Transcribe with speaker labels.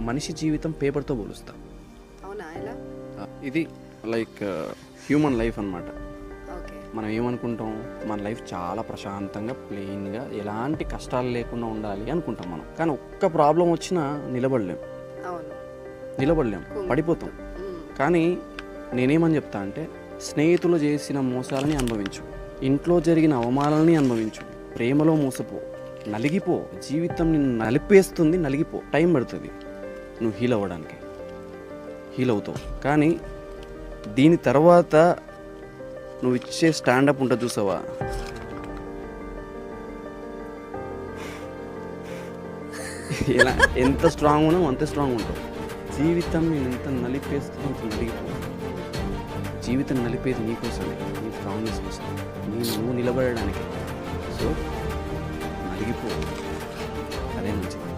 Speaker 1: మనిషి జీవితం పేపర్తో పోలుస్తా.
Speaker 2: అవునా, ఎలా?
Speaker 1: ఇది లైక్ హ్యూమన్ లైఫ్ అన్నమాట.
Speaker 2: ఓకే.
Speaker 1: మనం ఏమనుకుంటాం, మన లైఫ్ చాలా ప్రశాంతంగా ప్లెయిన్గా ఎలాంటి కష్టాలు లేకుండా ఉండాలి అనుకుంటాం మనం. కానీ ఒక్క ప్రాబ్లం వచ్చినా నిలబడలేం,
Speaker 2: అవును,
Speaker 1: పడిపోతాం. కానీ నేనేమని చెప్తా అంటే, స్నేహితులు చేసిన మోసాలని అనుభవించు, ఇంట్లో జరిగిన అవమానాలని అనుభవించు, ప్రేమలో మోసపో, నలిగిపో, జీవితం నిన్ను నలిపేస్తుంది, నలిగిపో, టైం పడుతుంది నువ్వు హీల్ అవ్వడానికి, హీల్ అవుతావు. కానీ దీని తర్వాత నువ్వు ఇచ్చే స్టాండప్ ఉంటుంది చూసావా, ఎలా ఎంత స్ట్రాంగ్ ఉన్నావు అంతే స్ట్రాంగ్ ఉంటావు. జీవితం నేను ఎంత నలిపేస్తుందో అంత నలిగిపో. జీవితం నలిపేది నీకోసమే, నీ స్ట్రాంగ్నెస్ కోసం, నువ్వు నిలబడడానికి. సో నలిగిపో, అదే మంచిది.